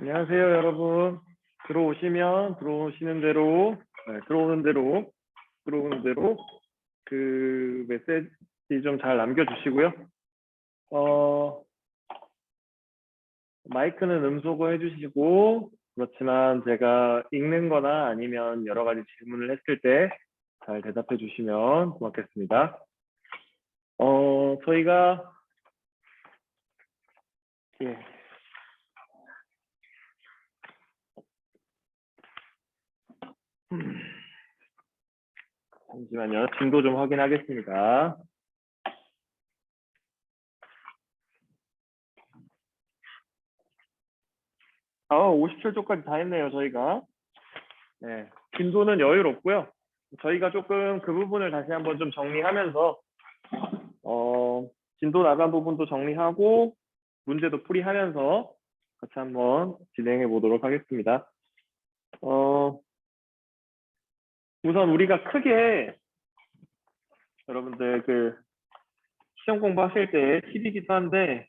안녕하세요, 여러분. 들어오시면 들어오시는 대로, 들어오는 대로 그 메시지 좀 잘 남겨주시고요. 마이크는 음소거 해주시고, 그렇지만 제가 읽는 거나 아니면 여러 가지 질문을 했을 때 잘 대답해 주시면 고맙겠습니다. 저희가, 예, 잠시만요. 진도 좀 확인하겠습니다. 57쪽까지 다 했네요, 저희가. 네, 진도는 여유롭고요. 저희가 조금 그 부분을 다시 한번 좀 정리하면서 진도 나간 부분도 정리하고 문제도 풀이하면서 같이 한번 진행해 보도록 하겠습니다. 우선 우리가 크게 여러분들 그 시험 공부하실 때 팁이기도 한데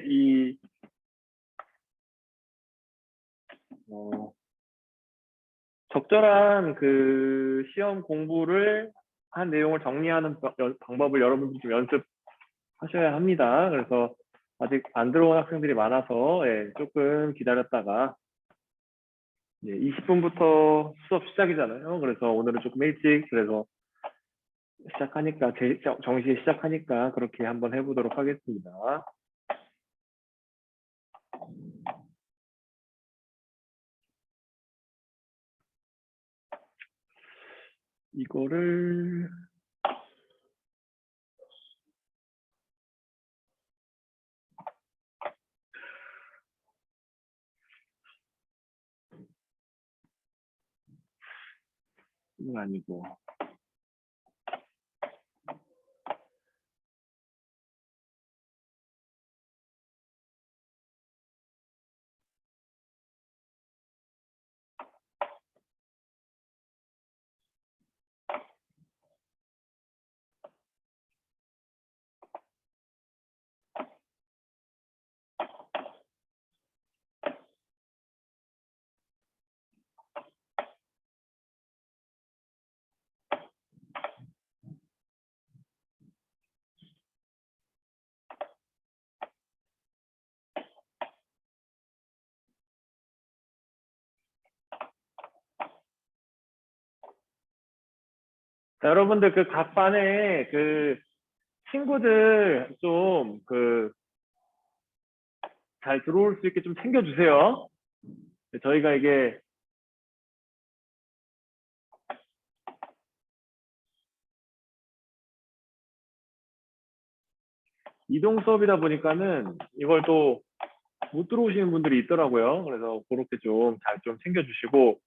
이 적절한 그 시험 공부를 한 내용을 정리하는 방법을 여러분들 좀 연습하셔야 합니다. 그래서 아직 안 들어온 학생들이 많아서 조금 기다렸다가 20분부터 수업 시작이잖아요. 그래서 오늘은 조금 일찍 그래서 시작하니까 정시에 시작하니까 그렇게 한번 해보도록 하겠습니다. 이거를 이건 아니고 자, 여러분들 그 각 반에 그 친구들 좀 그 잘 들어올 수 있게 좀 챙겨주세요. 저희가 이게 이동 수업이다 보니까는 이걸 또 못 들어오시는 분들이 있더라고요. 그래서 그렇게 좀 잘 좀 챙겨주시고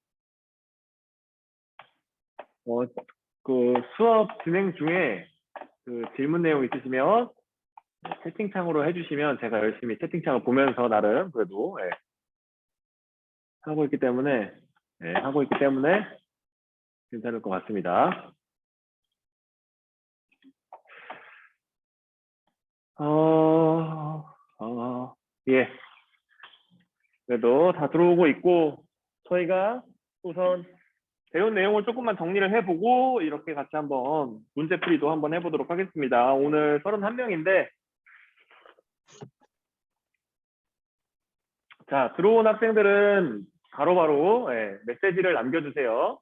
그 수업 진행 중에 그 질문 내용 있으시면 채팅창으로 해주시면 제가 열심히 채팅창을 보면서 나름 그래도 하고 있기 때문에 괜찮을 것 같습니다. 예. 그래도 다 들어오고 있고 저희가 우선 배운 내용을 조금만 정리를 해보고 이렇게 같이 한번 문제풀이도 한번 해보도록 하겠습니다. 오늘 31명인데 자, 들어온 학생들은 바로바로 메시지를 남겨주세요.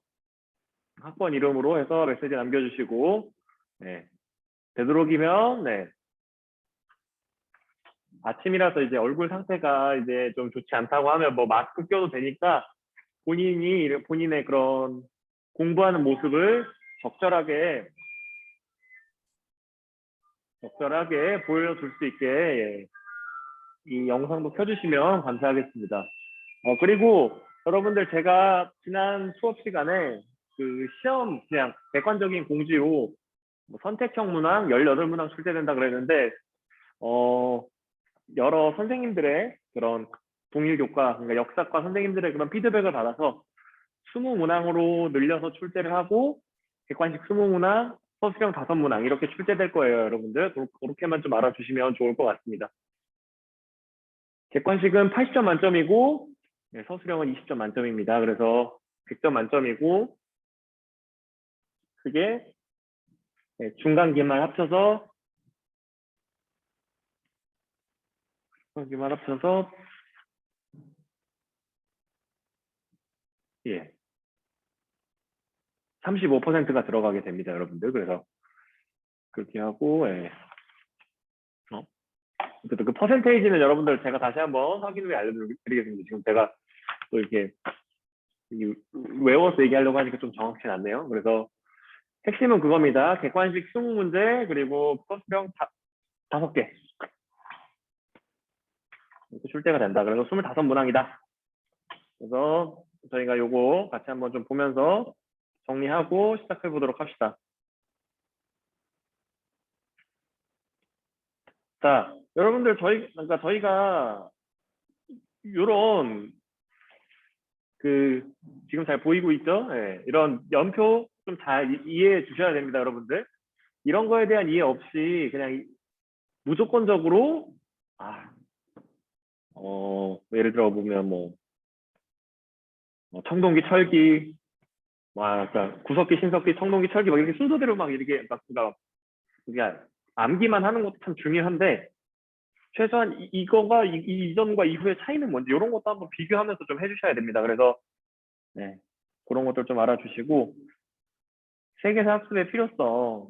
학번 이름으로 해서 메시지 남겨주시고 되도록이면 아침이라서 이제 얼굴 상태가 이제 좀 좋지 않다고 하면 뭐 마스크 껴도 되니까 본인의 그런 공부하는 모습을 적절하게 보여줄 수 있게 이 영상도 켜주시면 감사하겠습니다. 그리고 여러분들 제가 지난 수업 시간에 그 시험 그냥 객관적인 공지로 뭐 선택형 문항 18문항 출제된다 그랬는데 여러 선생님들의 그런 동일 교과, 그러니까 역사과 선생님들의 그런 피드백을 받아서 20문항으로 늘려서 출제를 하고 객관식 20문항, 서술형 5문항 이렇게 출제될 거예요, 여러분들. 그렇게만 좀 알아주시면 좋을 것 같습니다. 객관식은 80점 만점이고 네, 서술형은 20점 만점입니다. 그래서 100점 만점이고 그게 네, 중간기만 합쳐서 예, 35%가 들어가게 됩니다, 여러분들. 그래서 그렇게 하고 예. 그 퍼센테이지는 여러분들 제가 다시 한번 확인 후에 알려드리겠습니다. 지금 제가 또 이렇게 외워서 얘기하려고 하니까 좀 정확치 않네요. 그래서 핵심은 그겁니다. 객관식 20문제 그리고 서술형 5개 이렇게 출제가 된다. 그래서 25문항이다. 그래서 저희가 요거 같이 한번 좀 보면서 정리하고 시작해 보도록 합시다. 자, 여러분들 그러니까 저희가 요런 지금 잘 보이고 있죠? 네, 이런 연표 좀 잘 이해해 주셔야 됩니다, 여러분들. 이런 거에 대한 이해 없이 그냥 무조건적으로 예를 들어 보면 청동기, 철기, 그러니까 구석기, 신석기, 청동기, 철기 막 이렇게 순서대로 막 이렇게 그러니까 암기만 하는 것도 참 중요한데 최소한 이거가 이전과 이후의 차이는 뭔지 이런 것도 한번 비교하면서 좀 해주셔야 됩니다. 그래서 네, 그런 것들 좀 알아주시고 세계사 학습의 필요성.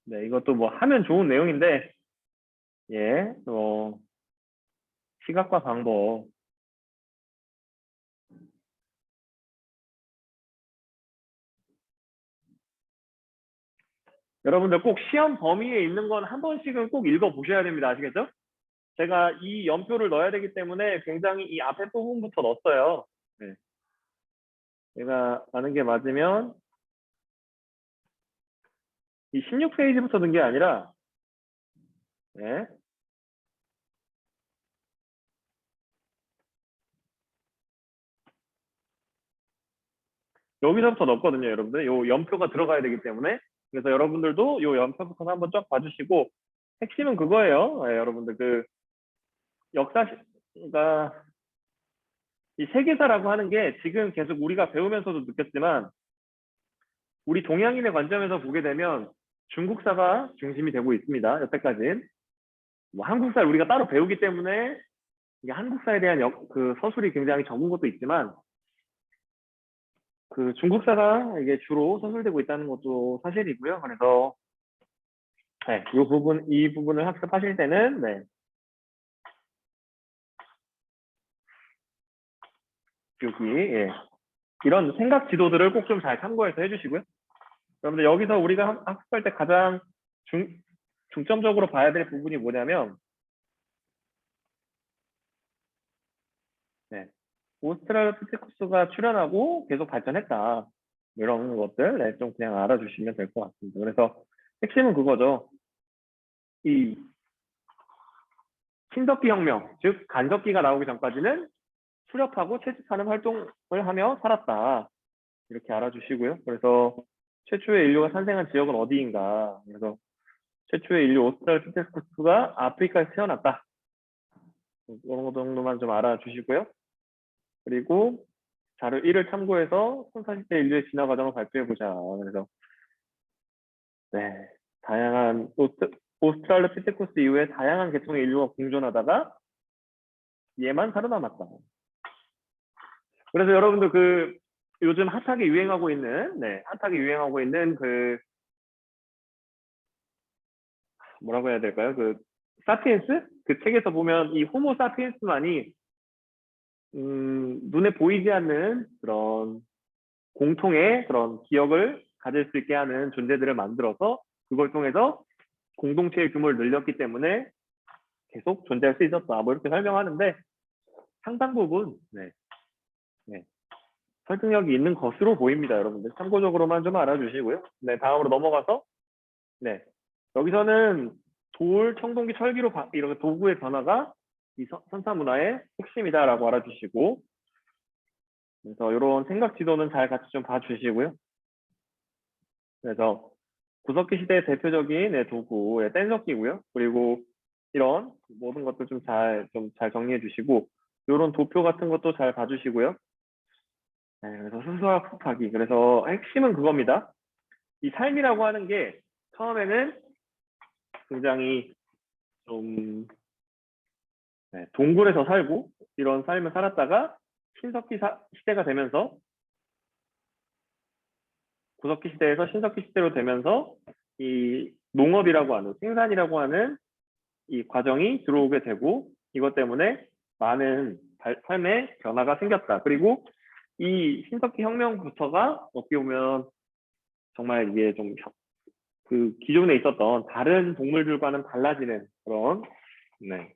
네, 이것도 뭐 하면 좋은 내용인데 예, 시각과 방법. 여러분들 꼭 시험 범위에 있는 건 한 번씩은 꼭 읽어 보셔야 됩니다. 아시겠죠? 제가 이 연표를 넣어야 되기 때문에 굉장히 이 앞에 부분부터 넣었어요. 네. 제가 아는 게 맞으면 이 16페이지부터 넣은 게 아니라 네. 여기서부터 넣었거든요, 여러분들. 요 연표가 들어가야 되기 때문에. 그래서 여러분들도 요 연표부터 한번 쫙 봐주시고 핵심은 그거예요. 네, 여러분들 그러니까 이 세계사라고 하는 게 지금 계속 우리가 배우면서도 느꼈지만 우리 동양인의 관점에서 보게 되면 중국사가 중심이 되고 있습니다. 여태까지는. 뭐 한국사를 우리가 따로 배우기 때문에 이게 한국사에 대한 그 서술이 굉장히 적은 것도 있지만 그 중국사가 이게 주로 서술되고 있다는 것도 사실이고요. 그래서 네, 이 부분을 학습하실 때는 네, 여기 예, 이런 생각 지도들을 꼭 좀 잘 참고해서 해주시고요. 여러분들 여기서 우리가 학습할 때 가장 중점적으로 봐야 될 부분이 뭐냐면 네, 오스트랄로피테쿠스가 출현하고 계속 발전했다. 이런 것들 네, 좀 그냥 알아주시면 될 것 같습니다. 그래서 핵심은 그거죠. 이 신석기 혁명, 즉 간석기가 나오기 전까지는 수렵하고 채집하는 활동을 하며 살았다. 이렇게 알아주시고요. 그래서 최초의 인류가 탄생한 지역은 어디인가. 그래서 최초의 인류 오스트랄로피테쿠스가 아프리카에서 태어났다. 이런 거 정도만 좀 알아주시고요. 그리고 자료 1을 참고해서 1040대 인류의 진화 과정을 발표해보자. 그래서 네, 다양한 오스트랄로피테쿠스 이후에 다양한 계통의 인류가 공존하다가 얘만 살아남았다. 그래서 여러분들 요즘 핫하게 유행하고 있는 핫하게 유행하고 있는 뭐라고 해야 될까요? 사피엔스? 그 책에서 보면 이 호모 사피엔스만이 눈에 보이지 않는 그런 공통의 그런 기억을 가질 수 있게 하는 존재들을 만들어서 그걸 통해서 공동체의 규모를 늘렸기 때문에 계속 존재할 수 있었다. 뭐 이렇게 설명하는데 상당 부분 네, 설득력이 있는 것으로 보입니다. 여러분들 참고적으로만 좀 알아주시고요. 네, 다음으로 넘어가서 네, 여기서는 돌, 청동기, 철기로 이런 도구의 변화가 이 선사 문화의 핵심이다라고 알아주시고 그래서 이런 생각 지도는 잘 같이 좀 봐주시고요. 그래서 구석기 시대의 대표적인 도구, 뗀석기고요. 그리고 이런 모든 것들 좀 잘 정리해 주시고, 이런 도표 같은 것도 잘 봐주시고요. 네, 그래서 순서와 곱하기. 그래서 핵심은 그겁니다. 이 삶이라고 하는 게 처음에는 굉장히 좀 동굴에서 살고 이런 삶을 살았다가 신석기 시대가 되면서 구석기 시대에서 신석기 시대로 되면서 이 농업이라고 하는 생산이라고 하는 이 과정이 들어오게 되고 이것 때문에 많은 삶의 변화가 생겼다. 그리고 이 신석기 혁명부터가 어떻게 보면 정말 이게 좀 그 기존에 있었던 다른 동물들과는 달라지는 그런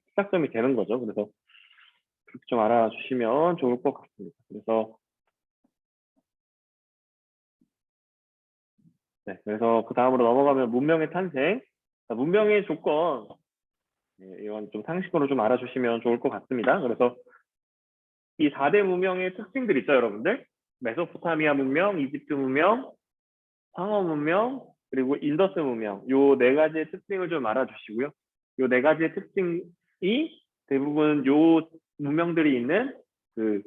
시작점이 되는 거죠. 그래서 그렇게 좀 알아주시면 좋을 것 같습니다. 그래서 그 다음으로 넘어가면 문명의 탄생. 자, 문명의 조건 이건 좀 상식으로 좀 알아주시면 좋을 것 같습니다. 그래서 이 4대 문명의 특징들 있죠, 여러분들. 메소포타미아 문명, 이집트 문명, 황허 문명, 그리고 인더스 문명. 요 네 가지의 특징을 좀 알아주시고요. 요 네 가지의 특징이 대부분 요 문명들이 있는 그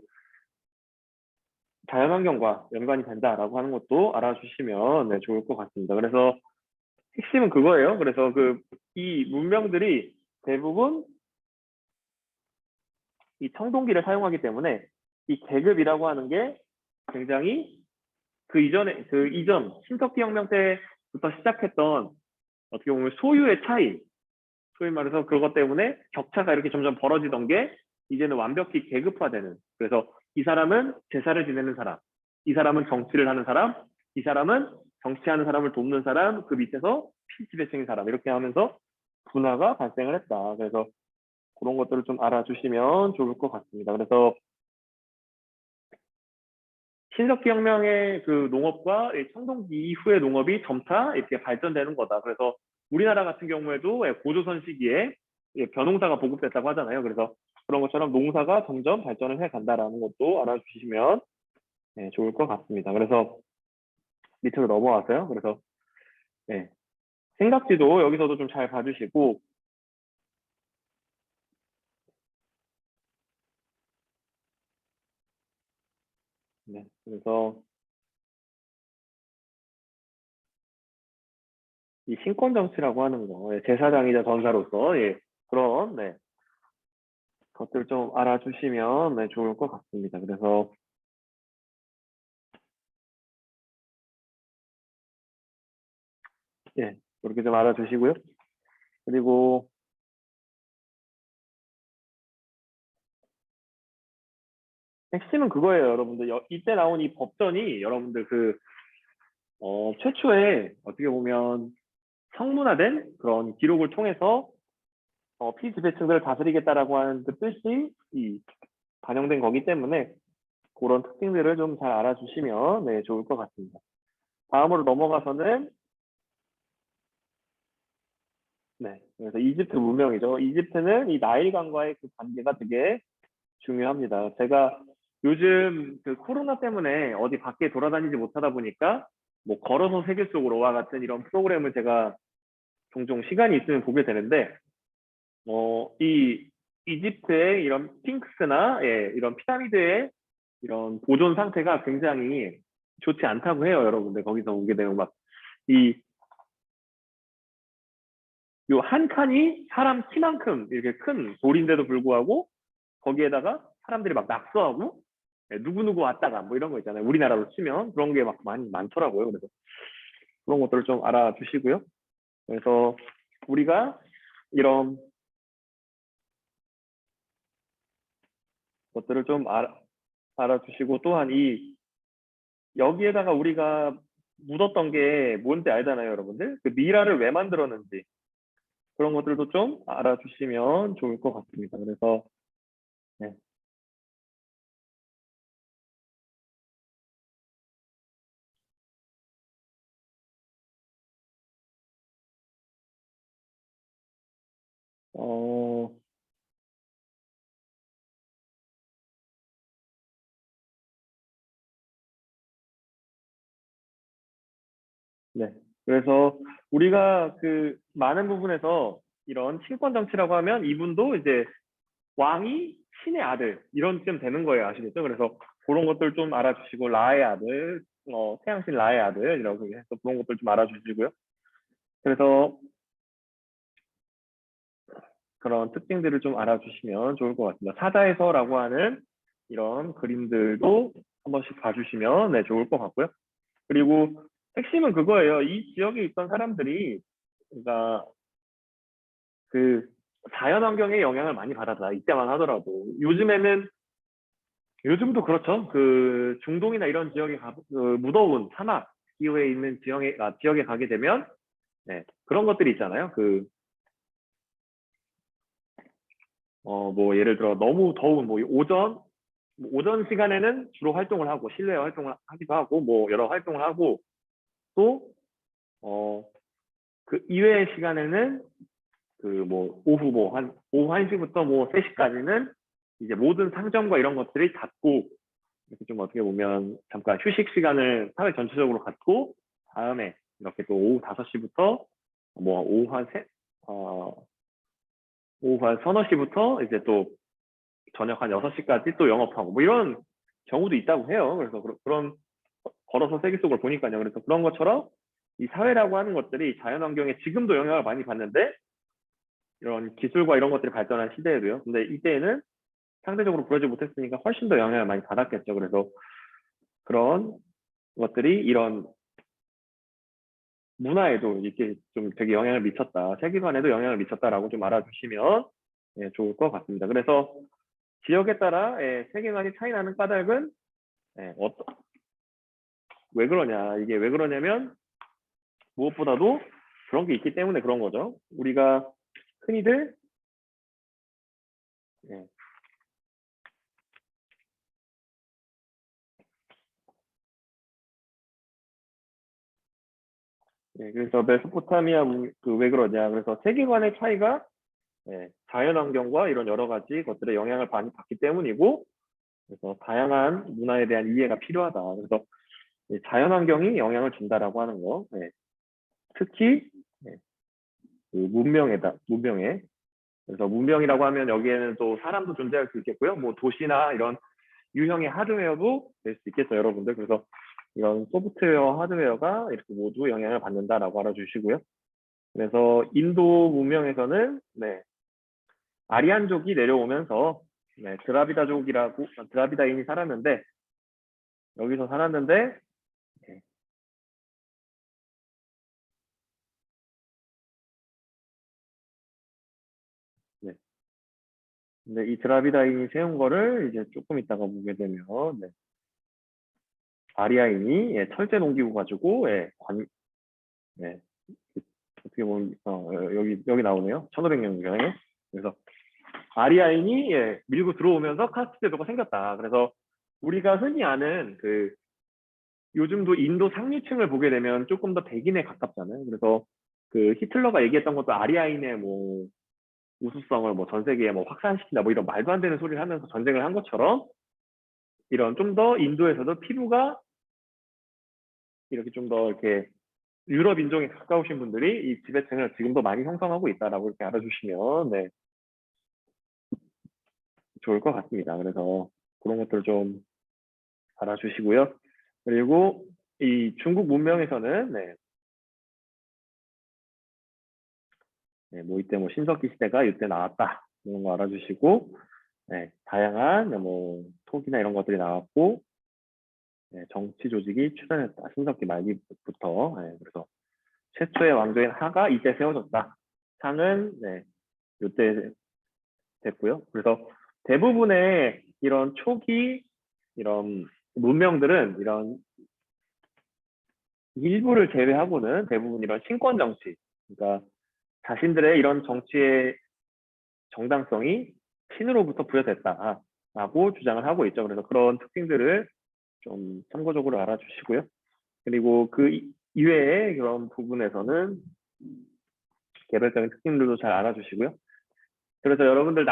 자연환경과 연관이 된다라고 하는 것도 알아주시면 좋을 것 같습니다. 그래서 핵심은 그거예요. 그래서 이 문명들이 대부분 이 청동기를 사용하기 때문에 이 계급이라고 하는 게 굉장히 그 이전 신석기 혁명 때부터 시작했던 어떻게 보면 소유의 차이, 소위 말해서 그것 때문에 격차가 이렇게 점점 벌어지던 게 이제는 완벽히 계급화되는. 그래서 이 사람은 제사를 지내는 사람, 이 사람은 정치를 하는 사람, 이 사람은 정치하는 사람을 돕는 사람, 그 밑에서 피지배층인 사람 이렇게 하면서 분화가 발생을 했다. 그래서 그런 것들을 좀 알아주시면 좋을 것 같습니다. 그래서 신석기 혁명의 그 농업과 청동기 이후의 농업이 점차 이렇게 발전되는 거다. 그래서 우리나라 같은 경우에도 고조선 시기에 벼농사가 보급됐다고 하잖아요. 그래서 그런 것처럼 농사가 점점 발전을 해 간다라는 것도 알아주시면 좋을 것 같습니다. 그래서 밑으로 넘어와서요. 그래서 생각지도 여기서도 좀 잘 봐주시고 그래서 이 신권 정치라고 하는 거, 제사장이자 전사로서 그런 것들 좀 알아주시면 좋을 것 같습니다. 그래서 그렇게 좀 알아주시고요. 그리고 핵심은 그거예요, 여러분들. 이때 나온 이 법전이 여러분들 최초에 어떻게 보면 성문화된 그런 기록을 통해서 피지배층들을 다스리겠다라고 하는 그 뜻이 반영된 거기 때문에 그런 특징들을 좀 잘 알아주시면 좋을 것 같습니다. 다음으로 넘어가서는 그래서 이집트 문명이죠. 이집트는 이 나일강과의 그 관계가 되게 중요합니다. 제가 요즘 그 코로나 때문에 어디 밖에 돌아다니지 못하다 보니까 뭐 걸어서 세계 속으로와 같은 이런 프로그램을 제가 종종 시간이 있으면 보게 되는데 이 이집트의 이런 스핑크스나 이런 피라미드의 이런 보존 상태가 굉장히 좋지 않다고 해요, 여러분들. 거기서 오게 되면 막 이 요 한 칸이 사람 키만큼 이렇게 큰 돌인데도 불구하고 거기에다가 사람들이 막 낙서하고 누구누구 왔다가 뭐 이런 거 있잖아요. 우리나라로 치면 그런 게 막 많이 많더라고요. 그래서 그런 것들을 좀 알아주시고요. 그래서 우리가 이런 것들을 좀 알아주시고 또한 여기에다가 우리가 묻었던 게 뭔지 알잖아요, 여러분들. 그 미라를 왜 만들었는지 그런 것들도 좀 알아주시면 좋을 것 같습니다. 그래서 네. 어, 네. 그래서 우리가 그 많은 부분에서 이런 친권 정치라고 하면 이분도 이제 왕이 신의 아들 이런 쯤 되는 거예요. 아시겠죠? 그래서 그런 것들 좀 알아주시고 라의 아들, 태양신 라의 아들 이라고 해서 그런 것들 좀 알아주시고요. 그래서 그런 특징들을 좀 알아주시면 좋을 것 같습니다. 사자에서라고 하는 이런 그림들도 한 번씩 봐주시면 네, 좋을 것 같고요. 그리고 핵심은 그거예요. 이 지역에 있던 사람들이 그러니까 그 자연 환경의 영향을 많이 받았다. 이때만 하더라도 요즘도 그렇죠. 그 중동이나 이런 지역에 그 무더운 사막 기후에 있는 지역에 가게 되면 네, 그런 것들이 있잖아요. 뭐 예를 들어 너무 더운 뭐 오전 시간에는 주로 활동을 하고 실내 활동을 하기도 하고 뭐 여러 활동을 하고 또 그 이외의 시간에는 그 뭐 오후 1시부터 뭐 3시까지는 이제 모든 상점과 이런 것들이 닫고 이렇게 좀 어떻게 보면 잠깐 휴식 시간을 사회 전체적으로 갖고 다음에 이렇게 또 오후 5시부터 뭐 어, 오후 한 서너 시부터 이제 또 저녁 한 6시까지 또 영업하고 뭐 이런 경우도 있다고 해요. 그래서 그런 걸어서 세계 속을 보니까요. 그래서 그런 것처럼 이 사회라고 하는 것들이 자연 환경에 지금도 영향을 많이 받는데 이런 기술과 이런 것들이 발전한 시대에도요. 근데 이때에는 상대적으로 그러지 못했으니까 훨씬 더 영향을 많이 받았겠죠. 그래서 그런 것들이 이런 문화에도 이렇게 좀 되게 영향을 미쳤다. 세계관에도 영향을 미쳤다라고 좀 알아주시면 예, 좋을 것 같습니다. 그래서 지역에 따라 예, 세계관이 차이 나는 까닭은 예, 왜 그러냐. 이게 왜 그러냐면 무엇보다도 그런 게 있기 때문에 그런 거죠. 우리가 흔히들 예, 예, 그래서 메소포타미아 그왜 그러냐. 그래서 세계관의 차이가 예, 자연환경과 이런 여러 가지 것들의 영향을 많이 받기 때문이고 그래서 다양한 문화에 대한 이해가 필요하다. 그래서 자연환경이 영향을 준다라고 하는 거. 예, 특히 예, 그 문명에. 그래서 문명이라고 하면 여기에는 또 사람도 존재할 수 있겠고요. 뭐 도시나 이런 유형의 하드웨어도 될 수 있겠죠, 여러분들. 그래서 이런 소프트웨어, 하드웨어가 이렇게 모두 영향을 받는다라고 알아주시고요. 그래서 인도 문명에서는 네, 아리안족이 내려오면서 네, 드라비다인이 살았는데 여기서 살았는데 네, 네. 근데 이 드라비다인이 세운 거를 이제 조금 있다가 보게 되면 네, 아리아인이 예, 철제 농기구 가지고 예, 네, 어떻게 보면 여기 나오네요. 1500년경에. 그래서 아리아인이 예, 밀고 들어오면서 카스트 제도가 생겼다. 그래서 우리가 흔히 아는 그 요즘도 인도 상류층을 보게 되면 조금 더 백인에 가깝잖아요. 그래서 그 히틀러가 얘기했던 것도 아리아인의 뭐 우수성을 뭐 전 세계에 뭐 확산시킨다 뭐 이런 말도 안 되는 소리를 하면서 전쟁을 한 것처럼 이런 좀 더 인도에서도 피부가 이렇게 좀 더 이렇게 유럽 인종에 가까우신 분들이 이 지배층을 지금도 많이 형성하고 있다라고 이렇게 알아주시면 네, 좋을 것 같습니다. 그래서 그런 것들 좀 알아주시고요. 그리고 이 중국 문명에서는 네, 네, 뭐 이때 뭐 신석기 시대가 이때 나왔다 이런 거 알아주시고 네, 다양한 뭐 톡이나 이런 것들이 나왔고 네, 정치 조직이 출현했다 신석기 말기부터 네, 그래서 최초의 왕조인 하가 이때 세워졌다. 상은 네, 이때 됐고요. 그래서 대부분의 이런 초기 이런 문명들은 이런 일부를 제외하고는 대부분 이런 신권 정치, 그러니까 자신들의 이런 정치의 정당성이 신으로부터 부여됐다라고 주장을 하고 있죠. 그래서 그런 특징들을 좀 참고적으로 알아주시고요. 그리고 그 이외의 그런 부분에서는 개별적인 특징들도 잘 알아주시고요. 그래서 여러분들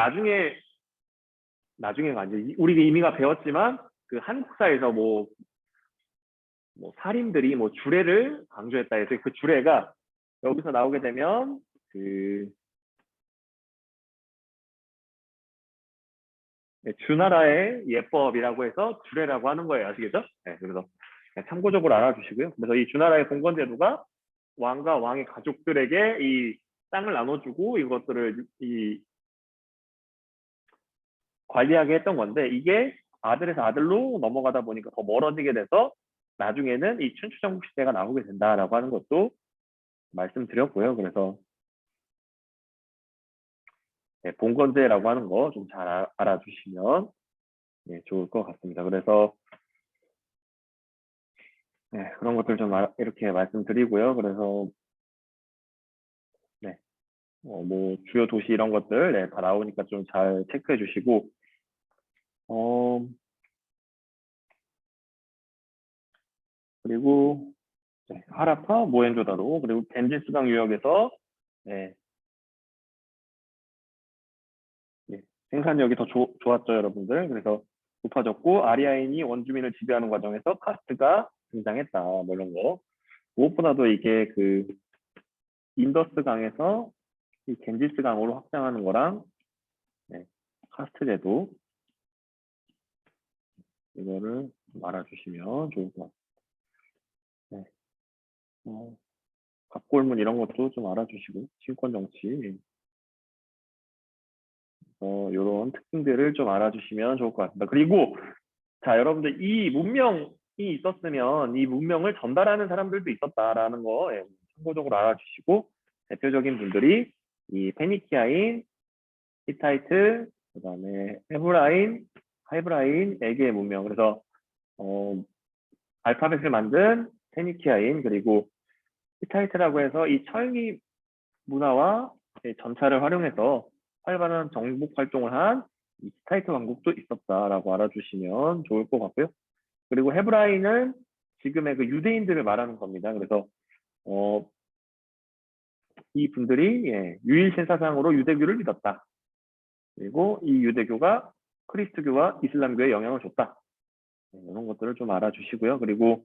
나중에가 이제 우리 이미가 배웠지만 그 한국사에서 뭐 뭐 사림들이 뭐 주례를 강조했다 해서 그 주례가 여기서 나오게 되면 그 주나라의 예법이라고 해서 주례라고 하는 거예요. 아시겠죠? 네, 그래서 참고적으로 알아주시고요. 그래서 이 주나라의 봉건제도가 왕과 왕의 가족들에게 이 땅을 나눠주고 이것들을 이 관리하게 했던 건데 이게 아들에서 아들로 넘어가다 보니까 더 멀어지게 돼서 나중에는 이 춘추전국 시대가 나오게 된다라고 하는 것도 말씀드렸고요. 그래서 네, 봉건제라고 하는 거 좀 잘 알아주시면 네, 좋을 것 같습니다. 그래서 네, 그런 것들 좀 이렇게 말씀드리고요. 그래서 네, 뭐 주요 도시 이런 것들 네, 다 나오니까 좀 잘 체크해 주시고 그리고 네, 하라파, 모헨조다로 그리고 겐지스강 유역에서 네, 네, 생산력이 더 좋았죠, 여러분들. 그래서 높아졌고 아리아인이 원주민을 지배하는 과정에서 카스트가 등장했다. 뭐 이런 거. 무엇보다도 이게 그 인더스 강에서 이 겐지스 강으로 확장하는 거랑 네, 카스트 제도 이거를 좀 알아주시면 좋을 것 같아요. 네. 갑골문 이런 것도 좀 알아주시고 친권 정치 이런 특징들을 좀 알아주시면 좋을 것 같습니다. 그리고 자 여러분들 이 문명이 있었으면 이 문명을 전달하는 사람들도 있었다라는 거 예, 참고적으로 알아주시고 대표적인 분들이 이 페니키아인, 히타이트, 그다음에 헤브라인, 하이브라인, 에게의 문명. 그래서 알파벳을 만든 페니키아인 그리고 히타이트라고 해서 이 철기 문화와 전차를 활용해서 활발한 정복 활동을 한 히타이트 왕국도 있었다라고 알아주시면 좋을 것 같고요. 그리고 헤브라인은 지금의 그 유대인들을 말하는 겁니다. 그래서 이 분들이 예, 유일신 사상으로 유대교를 믿었다. 그리고 이 유대교가 크리스트교와 이슬람교에 영향을 줬다. 네, 이런 것들을 좀 알아주시고요. 그리고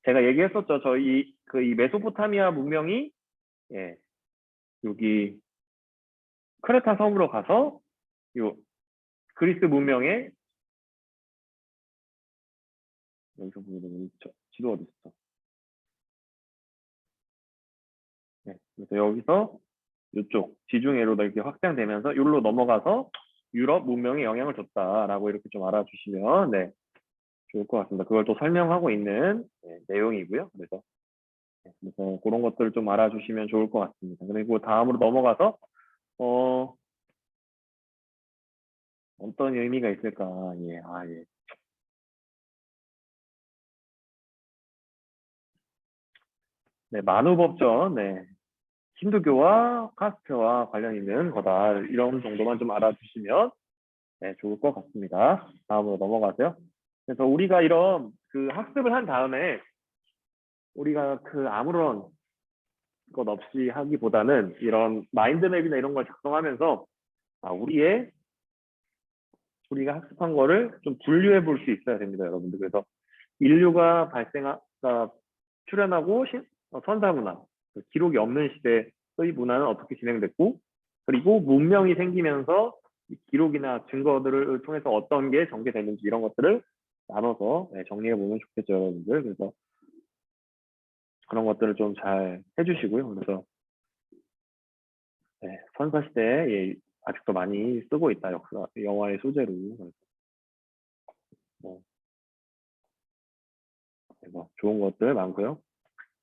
제가 얘기했었죠. 저희 이 메소포타미아 문명이 예, 여기 크레타 섬으로 가서 요 그리스 문명의 여기서 보면 지도 어디 있어? 네, 그래서 여기서 이쪽 지중해로 이렇게 확장되면서 여기로 넘어가서 유럽 문명에 영향을 줬다라고 이렇게 좀 알아주시면 네, 좋을 것 같습니다. 그걸 또 설명하고 있는 네, 내용이고요. 그래서 그런 것들을 좀 알아주시면 좋을 것 같습니다. 그리고 다음으로 넘어가서 어떤 의미가 있을까? 예, 예. 네, 만우법전, 네, 힌두교와 카스트와 관련 있는 거다. 이런 정도만 좀 알아주시면 네, 좋을 것 같습니다. 다음으로 넘어가세요. 그래서 우리가 이런 그 학습을 한 다음에 우리가 그 아무런 것 없이 하기보다는 이런 마인드맵이나 이런 걸 작성하면서 우리가 학습한 거를 좀 분류해 볼 수 있어야 됩니다, 여러분들. 그래서 인류가 출현하고 선사문화, 그 기록이 없는 시대의 문화는 어떻게 진행됐고, 그리고 문명이 생기면서 기록이나 증거들을 통해서 어떤 게 전개되는지 이런 것들을 나눠서 네, 정리해 보면 좋겠죠, 여러분들. 그래서 그런 것들을 좀 잘 해주시고요. 그래서 네, 선사 시대에 예, 아직도 많이 쓰고 있다, 영화의 소재로. 뭐, 뭐 좋은 것들 많고요.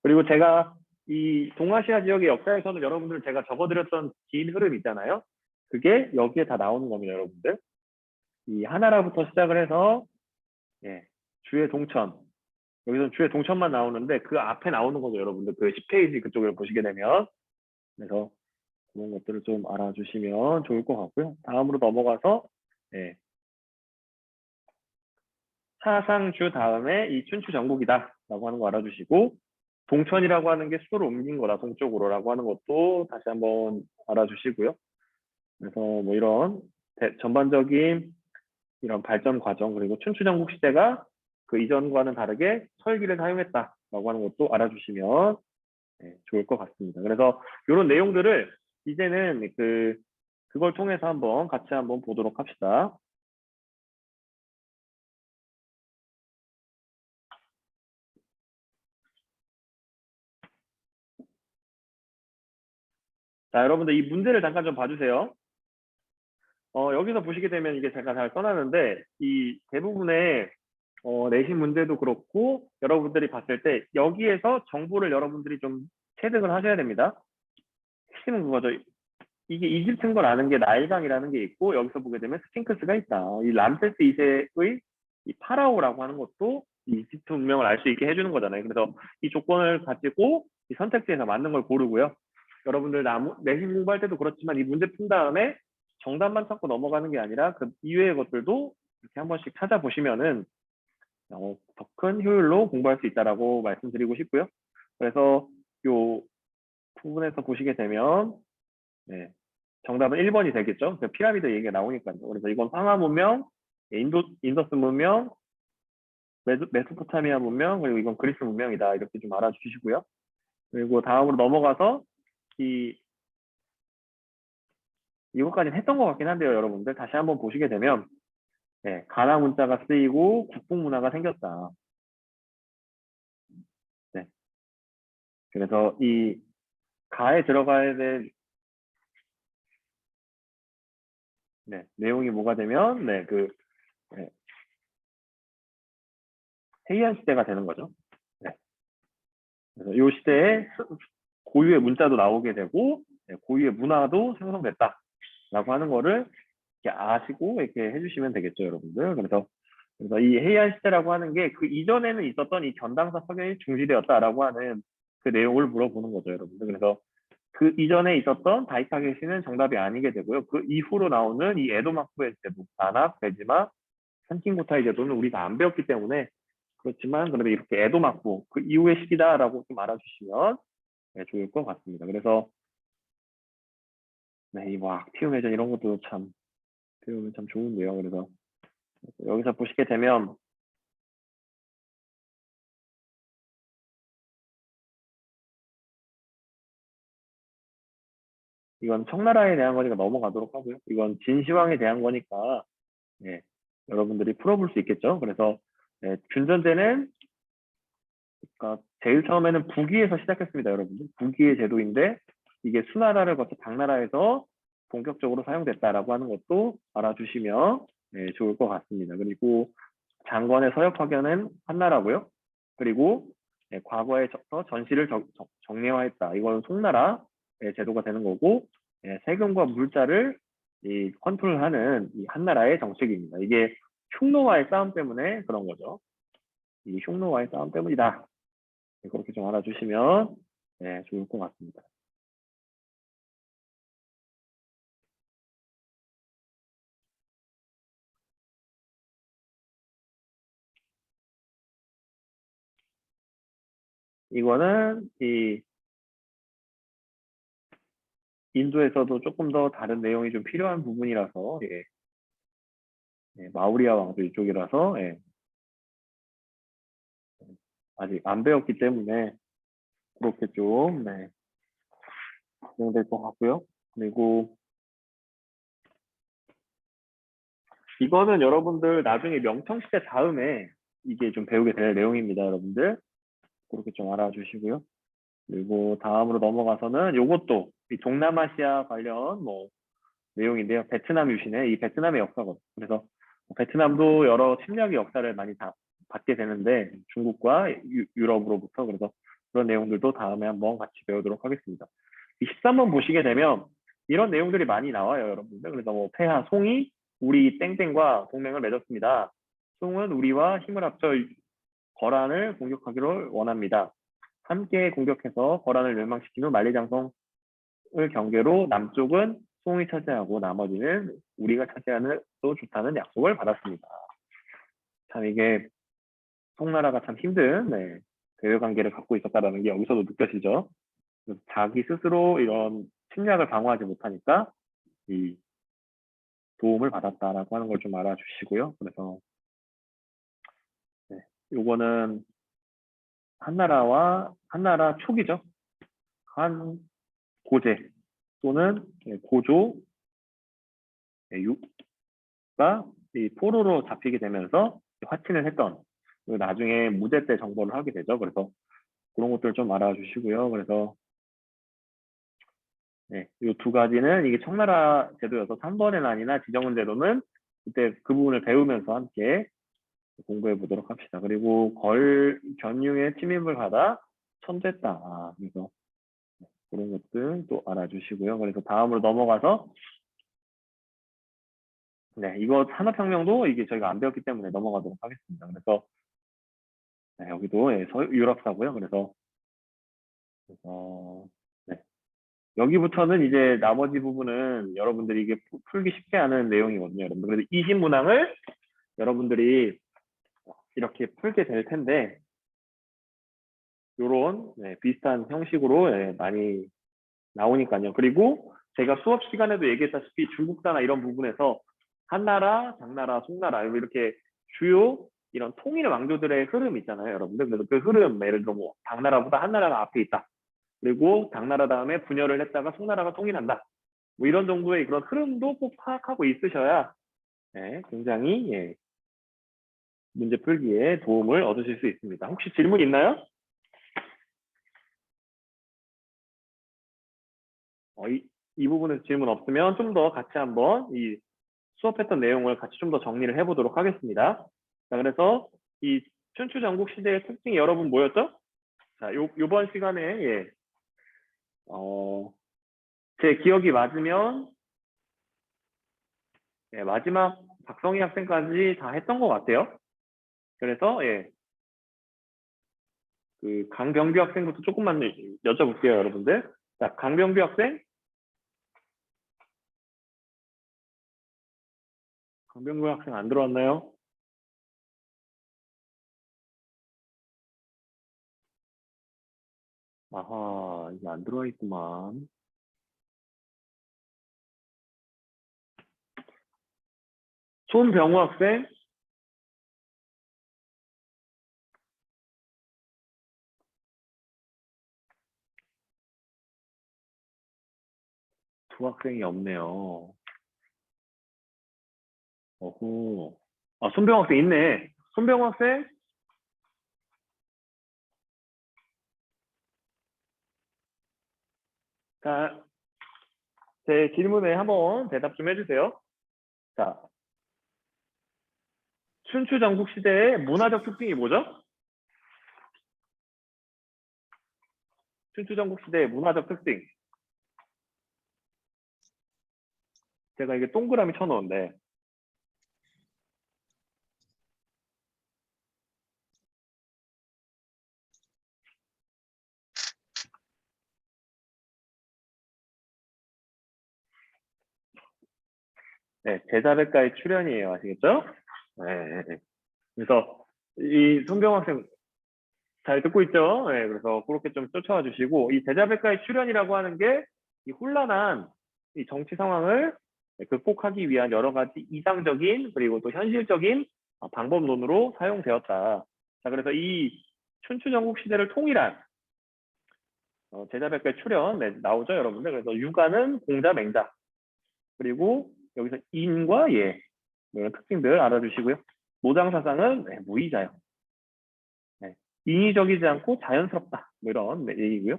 그리고 제가 이 동아시아 지역의 역사에서는 여러분들 제가 적어드렸던 긴 흐름 있잖아요. 그게 여기에 다 나오는 겁니다, 여러분들. 이 하나라부터 시작을 해서 예, 주의 동천. 여기서 주의 동천만 나오는데 그 앞에 나오는 거죠, 여러분들. 그 10페이지 그쪽을 보시게 되면. 그래서 그런 것들을 좀 알아주시면 좋을 것 같고요. 다음으로 넘어가서 예, 사상주 다음에 이 춘추 전국이다 라고 하는 거 알아주시고 동천이라고 하는 게 수도를 옮긴 거다 동쪽으로라고 하는 것도 다시 한번 알아주시고요. 그래서 뭐 이런 전반적인 이런 발전 과정 그리고 춘추 전국 시대가 그 이전과는 다르게 철기를 사용했다라고 하는 것도 알아주시면 좋을 것 같습니다. 그래서 이런 내용들을 이제는 그걸 통해서 한번 같이 한번 보도록 합시다. 자, 여러분들 이 문제를 잠깐 좀 봐주세요. 여기서 보시게 되면 이게 제가 잘 써놨는데 이 대부분의 내신 문제도 그렇고 여러분들이 봤을 때 여기에서 정보를 여러분들이 좀 체득을 하셔야 됩니다. 핵심은 그거죠. 이게 이집트인 걸 아는 게 나일강이라는 게 있고 여기서 보게 되면 스핑크스가 있다. 이 람세스 2세의 이 파라오라고 하는 것도 이 이집트 문명을 알 수 있게 해주는 거잖아요. 그래서 이 조건을 가지고 이 선택지에서 맞는 걸 고르고요. 여러분들 내신 공부할 때도 그렇지만 이 문제 푼 다음에 정답만 찾고 넘어가는 게 아니라 그 이외의 것들도 이렇게 한 번씩 찾아보시면은 더 큰 효율로 공부할 수 있다라고 말씀드리고 싶고요. 그래서 요 부분에서 보시게 되면 정답은 1번이 되겠죠. 피라미드 얘기가 나오니까요. 그래서 이건 황하 문명, 인더스 문명, 메소포타미아 문명, 그리고 이건 그리스 문명이다. 이렇게 좀 알아주시고요. 그리고 다음으로 넘어가서 이것까지는 했던 것 같긴 한데요, 여러분들. 다시 한번 보시게 되면 가나 문자가 쓰이고 국뽕 문화가 생겼다. 네. 그래서 이 가에 들어가야 될 내용이 뭐가 되면 헤이안 시대가 되는 거죠. 네. 그래서 이 시대에 고유의 문자도 나오게 되고 고유의 문화도 생성됐다라고 하는 거를 이렇게 아시고 이렇게 해주시면 되겠죠, 여러분들. 그래서 이 헤이안 시대라고 하는 게 그 이전에는 있었던 이 견당사 석연이 중지되었다라고 하는 그 내용을 물어보는 거죠, 여러분들. 그래서 그 이전에 있었던 다이타게시는 정답이 아니게 되고요. 그 이후로 나오는 이 에도마쿠의 제도, 나낙, 베지마, 산킹고타이 제도는 우리가 안 배웠기 때문에 그렇지만 그래도 이렇게 에도마쿠 그 이후의 시기다라고 좀 알아주시면 좋을 것 같습니다. 그래서 이뭐 악티움회전 이런 것도 참 배우면 참 좋은데요. 그래서 여기서 보시게 되면 이건 청나라에 대한 거니까 넘어가도록 하고요. 이건 진시황에 대한 거니까 여러분들이 풀어볼 수 있겠죠. 그래서 균전제는 그러니까 제일 처음에는 북위에서 시작했습니다, 여러분들. 북위의 제도인데 이게 수나라를 거쳐 당나라에서 본격적으로 사용됐다라고 하는 것도 알아주시면 좋을 것 같습니다. 그리고 장관의 서역 파견은 한나라고요. 그리고 과거에 전시를 정례화했다. 이건 송나라 제도가 되는 거고 세금과 물자를 컨트롤하는 이 한나라의 정책입니다. 이게 흉노와의 싸움 때문에 그런 거죠. 이 흉노와의 싸움 때문이다. 그렇게 좀 알아주시면 좋을 것 같습니다. 이거는 이 인도에서도 조금 더 다른 내용이 좀 필요한 부분이라서 마우리아 왕조 이쪽이라서 아직 안 배웠기 때문에 그렇게 좀 진행될 것 같고요. 그리고 이거는 여러분들 나중에 명청시대 다음에 이게 좀 배우게 될 내용입니다, 여러분들. 그렇게 좀 알아주시고요. 그리고 다음으로 넘어가서는 이것도 이 동남아시아 관련 내용인데요. 베트남 유신의 이 베트남의 역사거든요. 그래서 베트남도 여러 침략의 역사를 많이 다 받게 되는데 중국과 유럽으로부터 그래서 그런 내용들도 다음에 한번 같이 배우도록 하겠습니다. 이 13번 보시게 되면 이런 내용들이 많이 나와요, 여러분들. 그래서 폐하, 송이, 우리 땡땡과 동맹을 맺었습니다. 송은 우리와 힘을 합쳐 거란을 공격하기를 원합니다. 함께 공격해서 거란을 멸망시킨 후 만리장성을 경계로 남쪽은 송이 차지하고 나머지는 우리가 차지하는 또 좋다는 약속을 받았습니다. 참 이게 송나라가 참 힘든 대외 관계를 갖고 있었다는 게 여기서도 느껴지죠. 자기 스스로 이런 침략을 방어하지 못하니까 이 도움을 받았다라고 하는 걸 좀 알아주시고요. 그래서 요거는 한나라 촉이죠. 한 고제 또는 고조 유가 이 포로로 잡히게 되면서 화친을 했던 그리고 나중에 무제 때 정벌을 하게 되죠. 그래서 그런 것들 좀 알아주시고요. 그래서 네, 이 두 가지는 이게 청나라 제도여서 3번의 난이나 지정은 제도는 그때 그 부분을 배우면서 함께 공부해 보도록 합시다. 그리고 견융의 침입을 받아 천됐다. 그래서 그런 것들 또 알아주시고요. 그래서 다음으로 넘어가서 네, 이거 산업혁명도 이게 저희가 안 배웠기 때문에 넘어가도록 하겠습니다. 그래서 네, 여기도 예, 유럽사고요. 그래서 네, 여기부터는 이제 나머지 부분은 여러분들이 이게 풀기 쉽게 하는 내용이거든요. 여러분들. 그래서 이신문항을 여러분들이 이렇게 풀게 될 텐데 요런 네, 비슷한 형식으로 예, 많이 나오니까요. 그리고 제가 수업 시간에도 얘기했다시피 중국사나 이런 부분에서 한나라, 당나라, 송나라 이렇게 주요 이런 통일 왕조들의 흐름 있잖아요, 여러분들. 그래서 그 흐름, 예를 들어 뭐 당나라보다 한나라가 앞에 있다. 그리고 당나라 다음에 분열을 했다가 송나라가 통일한다. 뭐 이런 정도의 그런 흐름도 꼭 파악하고 있으셔야 예, 굉장히 예, 문제 풀기에 도움을 얻으실 수 있습니다. 혹시 질문 있나요? 이 부분에서 질문 없으면 좀 더 같이 한번 이 수업했던 내용을 같이 좀 더 정리를 해보도록 하겠습니다. 자, 그래서 이 춘추 전국 시대의 특징이 여러분 뭐였죠? 자, 요번 시간에 예, 제 기억이 맞으면 예, 마지막 박성희 학생까지 다 했던 것 같아요. 그래서 예, 그 강병규 학생부터 조금만 여쭤볼게요, 여러분들. 자, 강병규 학생, 강병규 학생 안 들어왔나요? 아하, 이게 안 들어와 있구만. 손병우 학생, 두 학생이 없네요. 어후. 손병우 학생 있네. 손병우 학생, 자, 제 질문에 한번 대답 좀 해주세요. 자, 춘추 전국 시대의 문화적 특징이 뭐죠? 춘추 전국 시대의 문화적 특징. 제가 이게 동그라미 쳐놓은데, 네, 제자백가의 출연이에요. 아시겠죠? 네, 네, 네. 그래서 이 손병 학생 잘 듣고 있죠? 네, 그래서 그렇게 좀 쫓아와 주시고, 이 제자백가의 출연이라고 하는 게 이 혼란한 이 정치 상황을 극복하기 위한 여러 가지 이상적인 그리고 또 현실적인 방법론으로 사용되었다. 자, 그래서 이 춘추 전국 시대를 통일한 제자백과의 출연 네, 나오죠, 여러분들. 그래서 유가는 공자, 맹자. 그리고 여기서 인과 예 이런 특징들 알아주시고요. 노장 사상은 네, 무의자요. 네, 인위적이지 않고 자연스럽다. 뭐 이런 네, 얘기고요.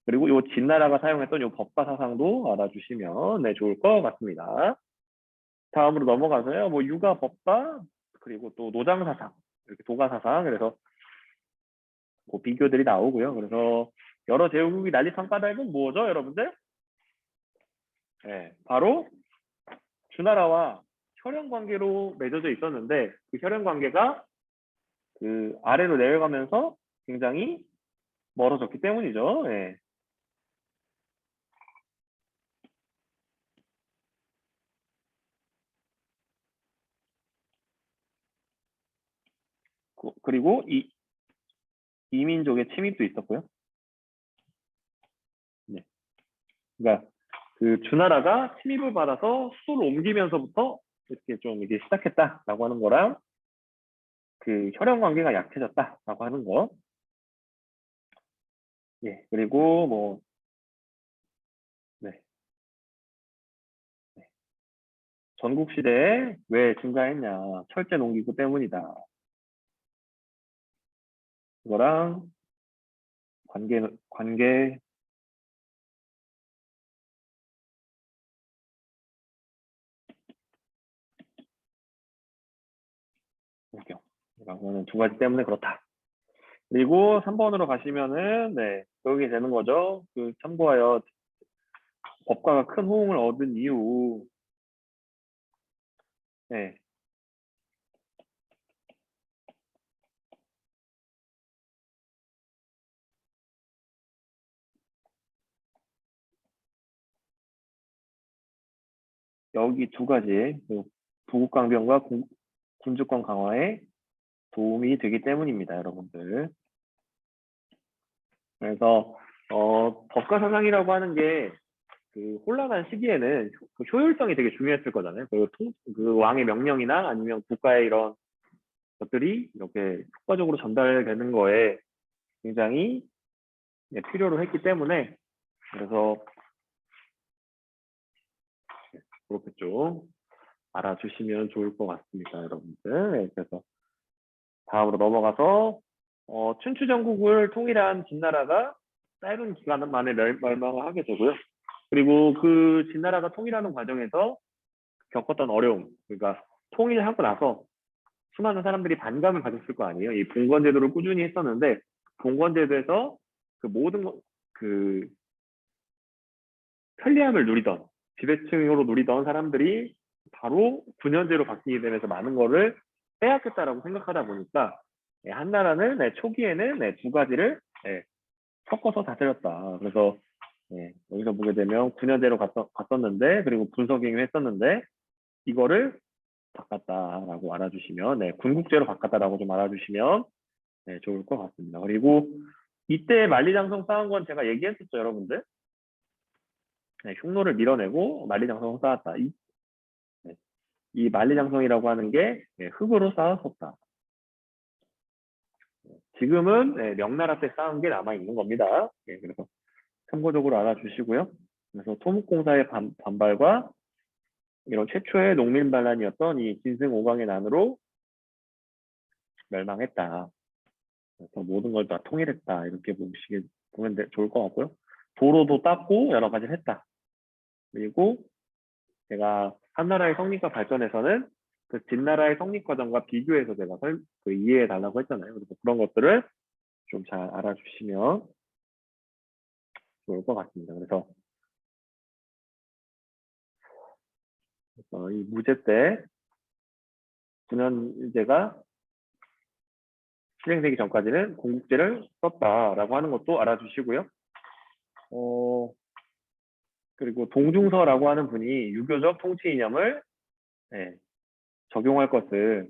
그리고 요 진나라가 사용했던 요 법과 사상도 알아주시면 네, 좋을 것 같습니다. 다음으로 넘어가서요. 뭐 유가 법과 그리고 또 노장 사상, 이렇게 도가 사상 그래서 그 비교들이 나오고요. 그래서 여러 제국이 난립한 까닭은 뭐죠, 여러분들? 네, 바로 주나라와 혈연 관계로 맺어져 있었는데 그 혈연 관계가 그 아래로 내려가면서 굉장히 멀어졌기 때문이죠. 예. 그리고 이 이민족의 침입도 있었고요. 네. 그러니까 그 주나라가 침입을 받아서 수도를 옮기면서부터 이렇게 좀 이게 시작했다라고 하는 거랑 그 혈연 관계가 약해졌다라고 하는 거. 예, 그리고 뭐 네, 네. 전국 시대에 왜 증가했냐? 철제 농기구 때문이다. 그거랑 관계 우경이라고 하는 두 가지 때문에 그렇다. 그리고 3번으로 가시면은 네, 여기 되는 거죠. 그 참고하여 법과가 큰 호응을 얻은 이유. 네, 여기 두 가지 그 부국강병과 군주권 강화에 도움이 되기 때문입니다, 여러분들. 그래서 법과 사상이라고 하는 게 그 혼란한 시기에는 그 효율성이 되게 중요했을 거잖아요. 그 왕의 명령이나 아니면 국가의 이런 것들이 이렇게 효과적으로 전달되는 거에 굉장히 필요로 했기 때문에 그래서 그렇게 좀 알아주시면 좋을 것 같습니다, 여러분들. 네, 그래서 다음으로 넘어가서 춘추 전국을 통일한 진나라가 짧은 기간 만에 멸망을 하게 되고요. 그리고 그 진나라가 통일하는 과정에서 겪었던 어려움, 그러니까 통일하고 나서 수많은 사람들이 반감을 가졌을 거 아니에요. 이 봉건제도를 꾸준히 했었는데 봉건제도에서 그 모든 그 편리함을 누리던 지배층으로 누리던 사람들이 바로 군연제로 바뀌게 되면서 많은 거를 빼앗겼다라고 생각하다 보니까 한나라는 초기에는 두 가지를 섞어서 다스렸다. 그래서 여기서 보게 되면 군연제로 갔었는데 그리고 군사경유 했었는데 이거를 바꿨다라고 알아주시면 군국제로 바꿨다라고 좀 알아주시면 좋을 것 같습니다. 그리고 이때 만리장성 쌓은 건 제가 얘기했었죠, 여러분들. 흉노를 밀어내고 만리장성을 쌓았다. 이 만리장성이라고 하는 게 흙으로 쌓았었다. 지금은 명나라 때 쌓은 게 남아있는 겁니다. 그래서 참고적으로 알아주시고요. 그래서 토목공사의 반발과 이런 최초의 농민 반란이었던 이 진승 오강의 난으로 멸망했다. 그래서 모든 걸 다 통일했다. 이렇게 보면 좋을 것 같고요. 도로도 닦고 여러 가지를 했다. 그리고 제가 한나라의 성립과 발전에서는 그 진나라의 성립 과정과 비교해서 제가 이해해 달라고 했잖아요. 그래서 그런 것들을 좀 잘 알아주시면 좋을 것 같습니다. 그래서 이 무제 때 군현제가 실행되기 전까지는 공국제를 썼다라고 하는 것도 알아주시고요. 그리고 동중서라고 하는 분이 유교적 통치 이념을 적용할 것을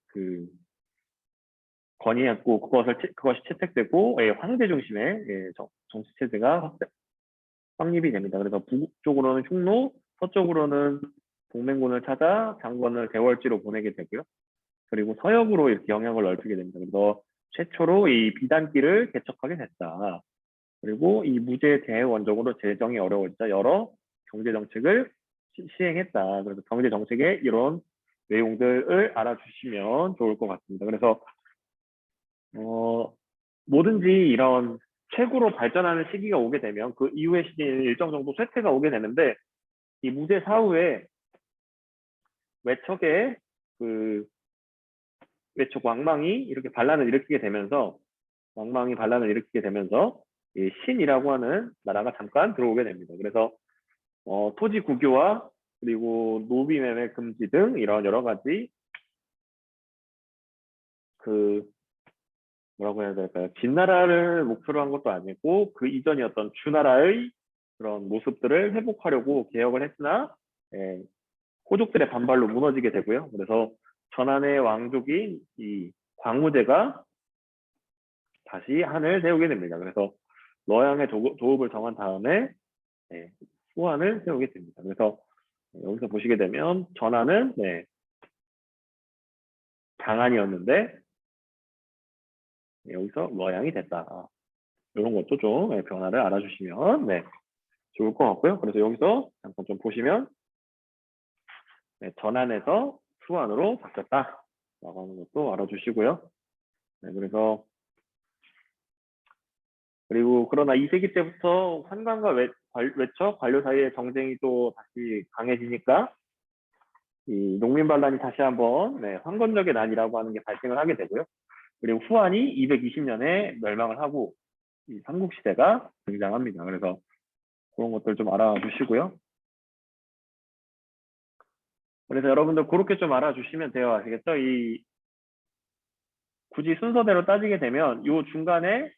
그 건의했고 그것이 채택되고 황제 중심의 정치 체제가 확립이 됩니다. 그래서 북쪽으로는 흉노, 서쪽으로는 동맹군을 찾아 장관을 대월지로 보내게 되고요. 그리고 서역으로 이렇게 영향을 넓히게 됩니다. 그래서 최초로 이 비단길을 개척하게 됐다. 그리고 이 무제 대원적으로 재정이 어려워지자 여러 경제 정책을 시행했다. 그래서 경제 정책의 이런 내용들을 알아주시면 좋을 것 같습니다. 그래서 뭐든지 이런 최고로 발전하는 시기가 오게 되면 그 이후의 시기에는 일정 정도 쇠퇴가 오게 되는데 이 무제 사후에 외척의 그 외척 왕망이 이렇게 반란을 일으키게 되면서 이 신이라고 하는 나라가 잠깐 들어오게 됩니다. 그래서 토지 국유화 그리고 노비 매매 금지 등 이런 여러 가지 그 뭐라고 해야 될까요? 진나라를 목표로 한 것도 아니고 그 이전이었던 주나라의 그런 모습들을 회복하려고 개혁을 했으나 호족들의 반발로 무너지게 되고요. 그래서 전한의 왕족인 이 광무제가 다시 한을 세우게 됩니다. 그래서 러양의 도읍을 정한 다음에 후한을 세우게 됩니다. 그래서 여기서 보시게 되면 전하는 장안이었는데 여기서 러양이 됐다. 이런 것도 좀 변화를 알아주시면 좋을 것 같고요. 그래서 여기서 잠깐 좀 보시면 전환에서 수완으로 바뀌었다 라고 하는 것도 알아주시고요. 그래서 그리고 그러나 2세기 때부터 환관과 외척, 관료 사이의 경쟁이 또 다시 강해지니까 이 농민 반란이 다시 한번 황건적의 난이라고 하는 게 발생을 하게 되고요. 그리고 후한이 220년에 멸망을 하고 이 삼국시대가 등장합니다. 그래서 그런 것들 좀 알아주시고요. 그래서 여러분들 그렇게 좀 알아주시면 돼요. 아시겠죠? 이 굳이 순서대로 따지게 되면 이 중간에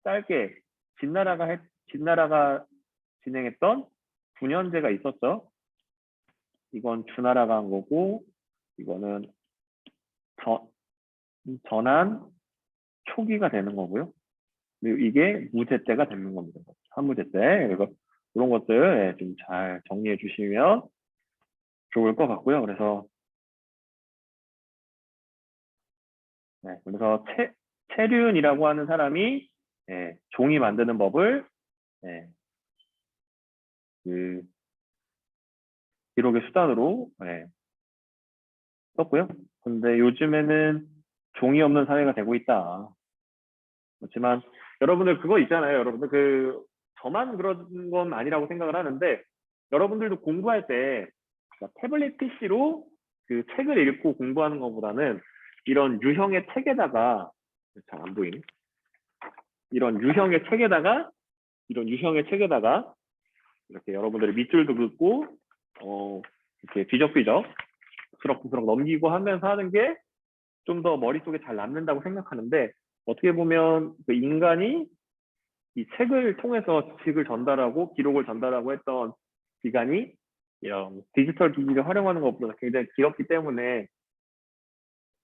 짧게 진나라가 진행했던 분연제가 있었죠. 이건 주나라가 한 거고 이거는 전한 초기가 되는 거고요. 그리고 이게 무제 때가 되는 겁니다. 한무제 때. 그래서 그런 것들 좀 잘 정리해 주시면 좋을 것 같고요. 그래서 체륜이라고 하는 사람이 종이 만드는 법을 그 기록의 수단으로 썼고요. 근데 요즘에는 종이 없는 사회가 되고 있다. 그렇지만 여러분들 그거 있잖아요. 여러분들 저만 그런 건 아니라고 생각을 하는데 여러분들도 공부할 때 태블릿 PC로 그 책을 읽고 공부하는 것보다는 이런 유형의 책에다가 잘 안 보이네. 이런 유형의 책에다가 이렇게 여러분들이 밑줄도 긋고 이렇게 뒤적뒤적 부스럭부스럭 넘기고 하면서 하는 게 좀 더 머릿속에 잘 남는다고 생각하는데 어떻게 보면 그 인간이 이 책을 통해서 지식을 전달하고 기록을 전달하고 했던 기간이 이런 디지털 기기를 활용하는 것보다 굉장히 길었기 때문에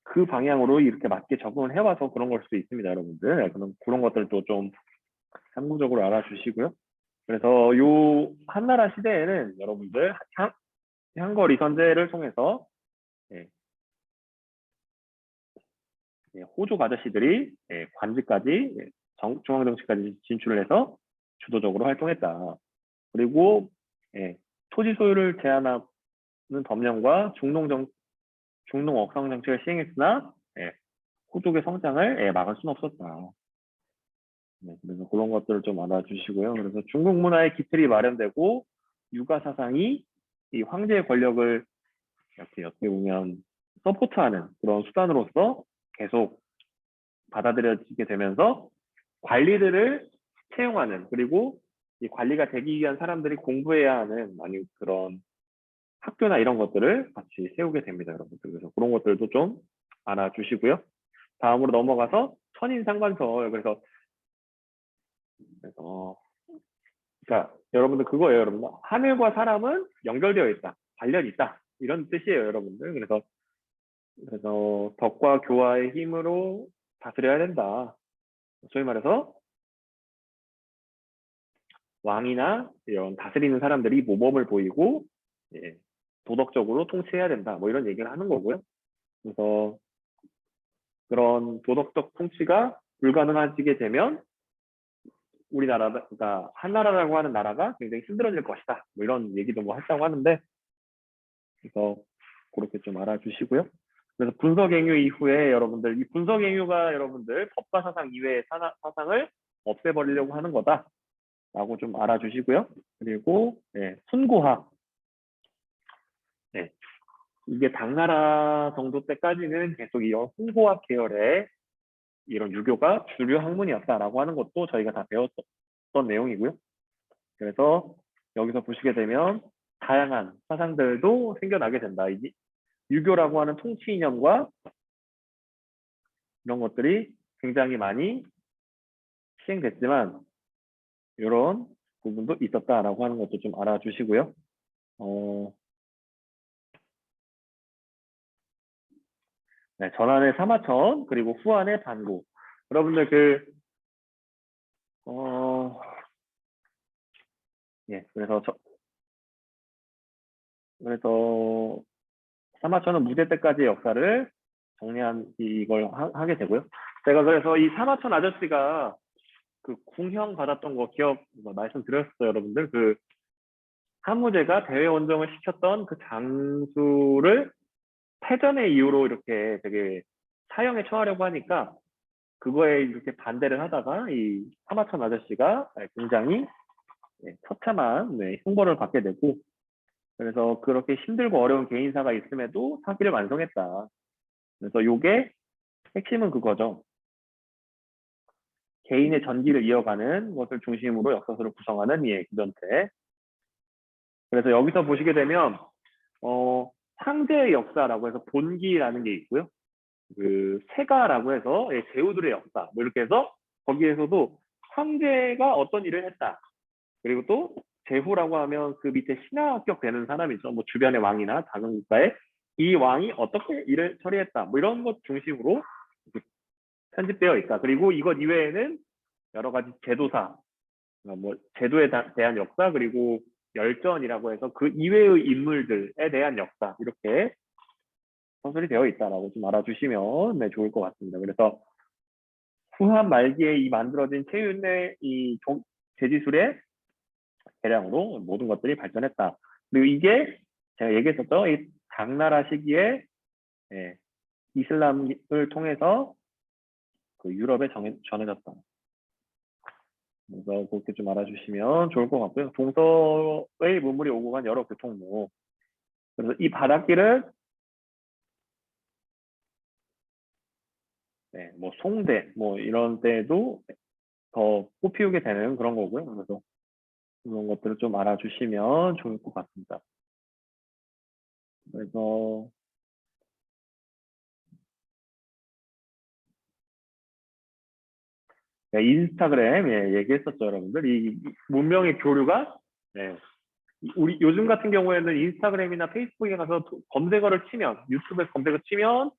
그 방향으로 이렇게 맞게 적응을 해와서 그런 걸 수도 있습니다, 여러분들. 그런 것들도 좀 참고적으로 알아주시고요. 그래서 요 한나라 시대에는 여러분들 향거리 선제를 통해서 호족 아저씨들이 관직까지 중앙정치까지 진출을 해서 주도적으로 활동했다. 그리고 토지 소유를 제한하는 법령과 중농 억상 정책을 시행했으나 호족의 성장을 막을 수는 없었다. 그래서 그런 것들을 좀 알아주시고요. 그래서 중국 문화의 기틀이 마련되고 육아 사상이 이 황제의 권력을 이렇게 어떻게 보면 서포트하는 그런 수단으로서 계속 받아들여지게 되면서 관리들을 채용하는 그리고 이 관리가 되기 위한 사람들이 공부해야 하는 많이 그런 학교나 이런 것들을 같이 세우게 됩니다, 여러분들. 그래서 그런 것들도 좀 알아주시고요. 다음으로 넘어가서 천인상관설. 그러니까 여러분들 그거예요, 여러분들. 하늘과 사람은 연결되어 있다, 관련이 있다 이런 뜻이에요, 여러분들. 그래서 덕과 교화의 힘으로 다스려야 된다. 소위 말해서 왕이나 이런 다스리는 사람들이 모범을 보이고 도덕적으로 통치해야 된다. 뭐 이런 얘기를 하는 거고요. 그래서 그런 도덕적 통치가 불가능해지게 되면 그러니까 한나라라고 하는 나라가 굉장히 힘들어질 것이다. 뭐 이런 얘기도 뭐 했다고 하는데 그래서 그렇게 좀 알아주시고요. 그래서 분서갱유 이후에 여러분들 이 분서갱유가 여러분들 법과 사상 이외의 사상을 없애버리려고 하는 거다라고 좀 알아주시고요. 그리고 순고학 이게 당나라 정도 때까지는 계속 이 순고학 계열의 이런 유교가 주류 학문이었다라고 하는 것도 저희가 다 배웠던 내용이고요. 그래서 여기서 보시게 되면 다양한 사상들도 생겨나게 된다. 유교라고 하는 통치 이념과 이런 것들이 굉장히 많이 시행됐지만 이런 부분도 있었다라고 하는 것도 좀 알아주시고요. 전환의 사마천 그리고 후한의 반고. 여러분들 그래서 사마천은 무제 때까지의 역사를 정리한 이걸 하게 되고요. 제가 그래서 이 사마천 아저씨가 그 궁형 받았던 거 말씀드렸어요, 여러분들. 그 한무제가 대회 원정을 시켰던 그 장수를 패전의 이유로 이렇게 되게 사형에 처하려고 하니까 그거에 이렇게 반대를 하다가 이 사마천 아저씨가 굉장히 처참한 형벌을 받게 되고, 그래서 그렇게 힘들고 어려운 개인사가 있음에도 사기를 완성했다. 그래서 요게 핵심은 그거죠. 개인의 전기를 이어가는 것을 중심으로 역사서를 구성하는 기전체. 그래서 여기서 보시게 되면 황제의 역사라고 해서 본기라는 게 있고요. 그 세가라고 해서 제후들의 역사 뭐 이렇게 해서 거기에서도 황제가 어떤 일을 했다. 그리고 또 제후라고 하면 그 밑에 신하격 되는 사람이죠. 뭐 주변의 왕이나 작은 국가에 이 왕이 어떻게 일을 처리했다. 뭐 이런 것 중심으로 편집되어 있다. 그리고 이것 이외에는 여러 가지 제도사, 뭐 제도에 대한 역사, 그리고 열전이라고 해서 그 이외의 인물들에 대한 역사 이렇게 서술이 되어 있다라고 좀 알아주시면 좋을 것 같습니다. 그래서 후한 말기에 이 만들어진 체윤의 이 제지술의 대량으로 모든 것들이 발전했다. 그리고 이게 제가 얘기했었죠. 이 당나라 시기에 이슬람을 통해서 그 유럽에 전해졌다. 그래서 그렇게 좀 알아주시면 좋을 것 같고요. 동서의 문물이 오고 간 여러 교통로. 그래서 이 바닷길을 뭐 송대 뭐 이런 데도 더 꽃피우게 되는 그런 거고요. 그래서 이런 것들을 좀 알아주시면 좋을 것 같습니다. 그래서 인스타그램 얘기했었죠, 여러분들. 이 문명의 교류가 우리 요즘 같은 경우에는 인스타그램이나 페이스북에 가서 검색어를 치면 유튜브에 검색어 치면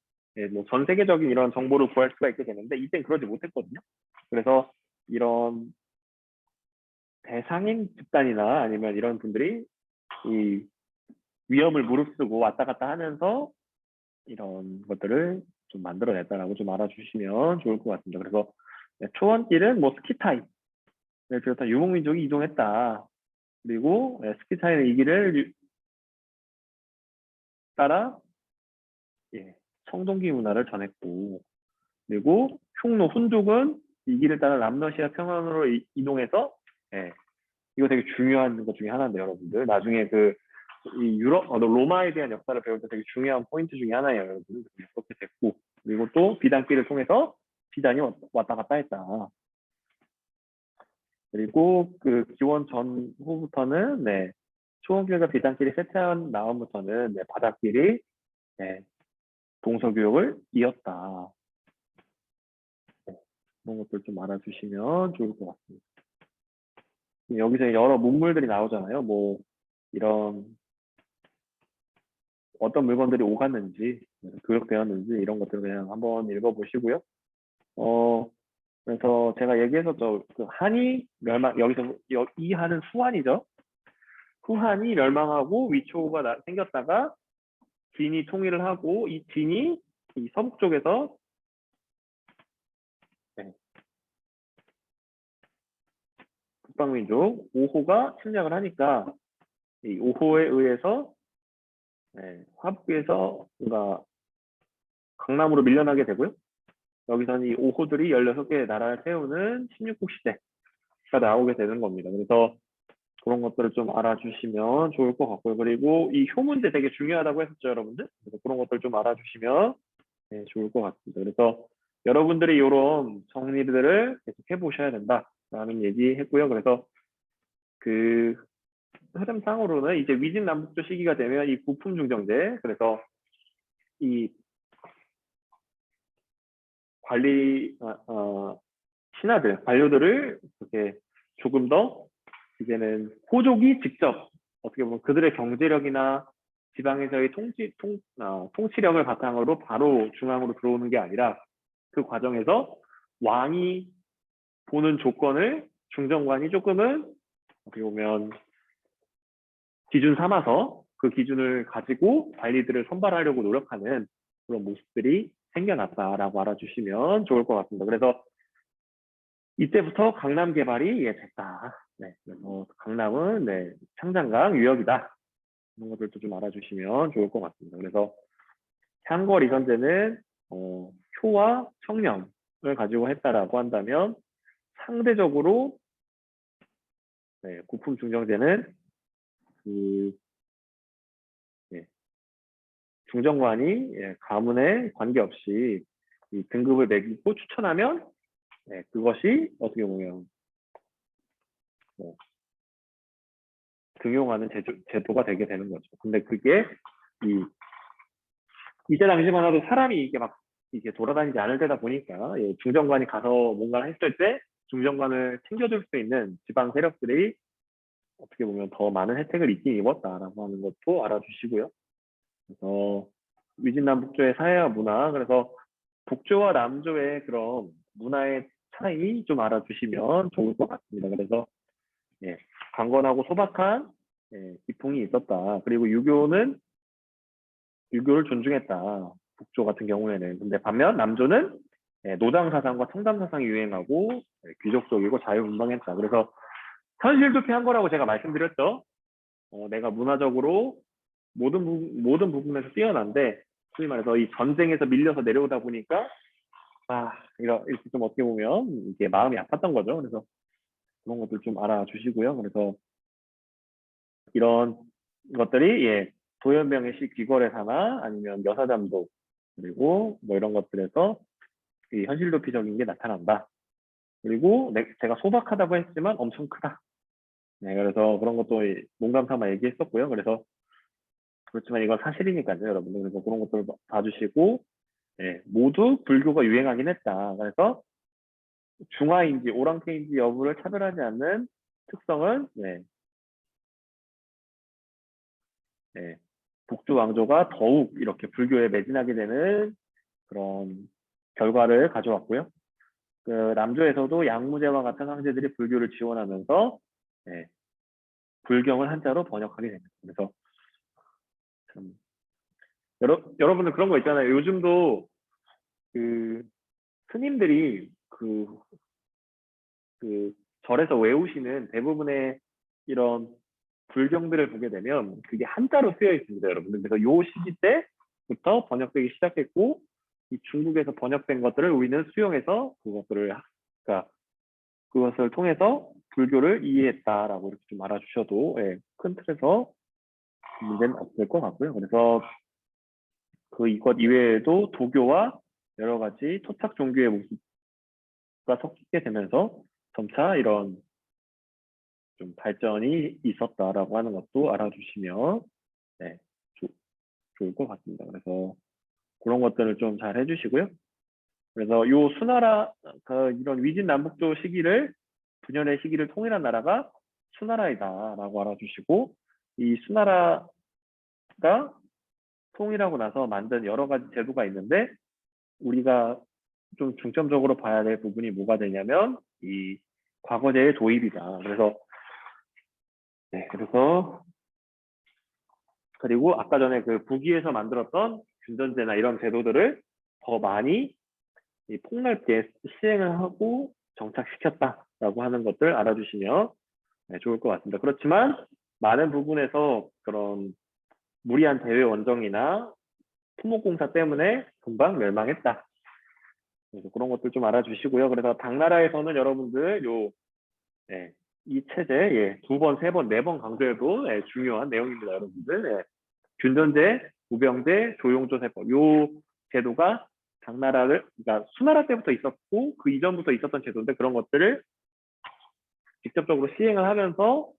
뭐 전 세계적인 이런 정보를 구할 수가 있게 되는데 이때는 그러지 못했거든요. 그래서 이런 대상인 집단이나 아니면 이런 분들이 이 위험을 무릅쓰고 왔다 갔다 하면서 이런 것들을 좀 만들어냈다라고 좀 알아주시면 좋을 것 같습니다. 그래서 초원길은 뭐 스키타임, 비롯한 유목민족이 이동했다. 그리고 스키타임의 이 길을 따라 청동기 문화를 전했고, 그리고 흉노 훈족은 이 길을 따라 남러시아 평양으로 이동해서 이거 되게 중요한 것 중에 하나인데 여러분들 나중에 이 유럽 로마에 대한 역사를 배울 때 되게 중요한 포인트 중에 하나예요, 여러분들. 그렇게 됐고, 그리고 또 비단길을 통해서 비단이 왔다 갔다 했다. 그리고 그 기원 전후부터는 초원길과 비단길이 세트한 다음부터는 바닷길이 동서교역을 이었다. 그런 것들 좀 알아주시면 좋을 것 같습니다. 여기서 여러 문물들이 나오잖아요. 뭐 이런 어떤 물건들이 오갔는지, 교역되었는지 이런 것들을 그냥 한번 읽어보시고요. 그래서 제가 얘기했었죠. 그 한이 멸망, 여기서 이 한은 후한이죠. 후한이 멸망하고 위초가 생겼다가 진이 통일을 하고 이 진이 이 서북 쪽에서 북방민족 5호가 침략을 하니까 이 5호에 의해서 화북에서 뭔가 강남으로 밀려나게 되고요. 여기서는 이 5호들이 16개의 나라를 세우는 16국 시대가 나오게 되는 겁니다. 그래서 그런 것들을 좀 알아주시면 좋을 것 같고요. 그리고 이 효문제 되게 중요하다고 했었죠, 여러분들. 그래서 그런 것들 좀 알아주시면 좋을 것 같습니다. 그래서 여러분들이 이런 정리들을 계속 해보셔야 된다라는 얘기했고요. 그래서 그 흐름상으로는 이제 위진 남북조 시기가 되면 이 부품 중정제, 그래서 이 관리 신하들, 관료들을 이렇게 조금 더 이제는 호족이 직접 어떻게 보면 그들의 경제력이나 지방에서의 통치력을 바탕으로 바로 중앙으로 들어오는 게 아니라 그 과정에서 왕이 보는 조건을 중정관이 조금은 어떻게 보면 기준 삼아서 그 기준을 가지고 관리들을 선발하려고 노력하는 그런 모습들이 생겨났다라고 알아주시면 좋을 것 같습니다. 그래서 이때부터 강남 개발이 됐다. 네, 그래서 강남은 창장강 유역이다. 이런 것들도 좀 알아주시면 좋을 것 같습니다. 그래서 향거리 선제는 효와 청렴을 가지고 했다라고 한다면 상대적으로 구품 중정제는 그 중정관이 가문에 관계없이 이 등급을 매기고 추천하면 그것이 어떻게 보면 등용하는 제도가 되게 되는 거죠. 근데 그게 이때 당시만 해도 사람이 이게 막 이게 돌아다니지 않을 때다 보니까 중정관이 가서 뭔가를 했을 때 중정관을 챙겨줄 수 있는 지방 세력들이 어떻게 보면 더 많은 혜택을 입긴 입었다라고 하는 것도 알아주시고요. 그래서 위진남북조의 사회와 문화, 그래서 북조와 남조의 그런 문화의 차이 좀 알아주시면 좋을 것 같습니다. 그래서 강건하고 소박한 기풍이 있었다. 그리고 유교를 존중했다. 북조 같은 경우에는. 근데 반면 남조는 노당 사상과 청담 사상이 유행하고 귀족적이고 자유분방했다. 그래서 현실도피한 거라고 제가 말씀드렸죠. 내가 문화적으로 모든 부분에서 뛰어난데, 소위 말해서 이 전쟁에서 밀려서 내려오다 보니까 이렇게 좀 어떻게 보면 이게 마음이 아팠던 거죠. 그래서 그런 것들 좀 알아주시고요. 그래서 이런 것들이 도연병의 시 귀걸의 사나 아니면 여사잠도 그리고 뭐 이런 것들에서 이 현실도피적인 게 나타난다. 그리고 제가 소박하다고 했지만 엄청 크다. 그래서 그런 것도 농담 삼아 얘기했었고요. 그래서 그렇지만 이건 사실이니까요, 여러분들. 그래서 그런 것들을 봐주시고, 모두 불교가 유행하긴 했다. 그래서 중화인지 오랑캐인지 여부를 차별하지 않는 특성은 북조 왕조가 더욱 이렇게 불교에 매진하게 되는 그런 결과를 가져왔고요. 그 남조에서도 양무제와 같은 황제들이 불교를 지원하면서 불경을 한자로 번역하게 됩니다. 그래서 참 여러분들 그런 거 있잖아요. 요즘도 그 스님들이 그 절에서 외우시는 대부분의 이런 불경들을 보게 되면 그게 한자로 쓰여 있습니다, 여러분들. 그래서 요 시기 때부터 번역되기 시작했고, 이 중국에서 번역된 것들을 우리는 수용해서 그것을 통해서 불교를 이해했다라고 이렇게 좀 알아주셔도 큰 틀에서 문제는 없을 것 같고요. 그래서 이것 이외에도 도교와 여러 가지 토착 종교의 모습과 섞이게 되면서 점차 이런 좀 발전이 있었다라고 하는 것도 알아주시면 좋을 것 같습니다. 그래서 그런 것들을 좀 잘 해주시고요. 그래서 요 수나라 이런 위진 남북조 시기를 분열의 시기를 통일한 나라가 수나라이다라고 알아주시고, 이 수나라가 통일하고 나서 만든 여러 가지 제도가 있는데 우리가 좀 중점적으로 봐야 될 부분이 뭐가 되냐면 이 과거제의 도입이다. 그리고 아까 전에 그 북위에서 만들었던 균전제나 이런 제도들을 더 많이 폭넓게 시행을 하고 정착시켰다라고 하는 것들 알아주시면 좋을 것 같습니다. 그렇지만 많은 부분에서 그런 무리한 대외 원정이나 토목공사 때문에 금방 멸망했다. 그래서 그런 것들 좀 알아주시고요. 그래서 당나라에서는 여러분들 이 체제 두 번, 세 번, 네 번 강조해도 중요한 내용입니다, 여러분들. 균전제, 우병제, 조용조세법 요 제도가 그러니까 수나라 때부터 있었고 그 이전부터 있었던 제도인데 그런 것들을 직접적으로 시행을 하면서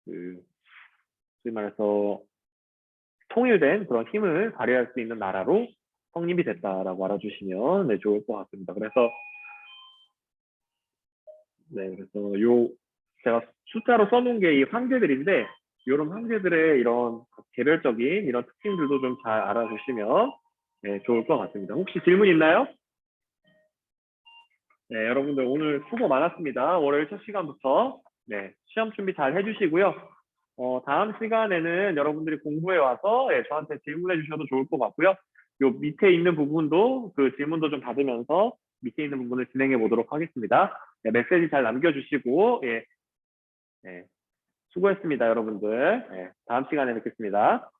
소위 말해서 통일된 그런 힘을 발휘할 수 있는 나라로 성립이 됐다라고 알아주시면 좋을 것 같습니다. 그래서 제가 숫자로 써놓은 게 이 황제들인데 이런 황제들의 이런 개별적인 이런 특징들도 좀 잘 알아주시면 좋을 것 같습니다. 혹시 질문 있나요? 여러분들 오늘 수고 많았습니다. 월요일 첫 시간부터 시험 준비 잘 해주시고요. 다음 시간에는 여러분들이 공부해 와서 예, 저한테 질문해 주셔도 좋을 것 같고요. 요 밑에 있는 부분도 그 질문도 좀 받으면서 밑에 있는 부분을 진행해 보도록 하겠습니다. 네, 메시지 잘 남겨주시고 예, 예, 수고했습니다, 여러분들. 예, 다음 시간에 뵙겠습니다.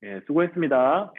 예, 수고했습니다.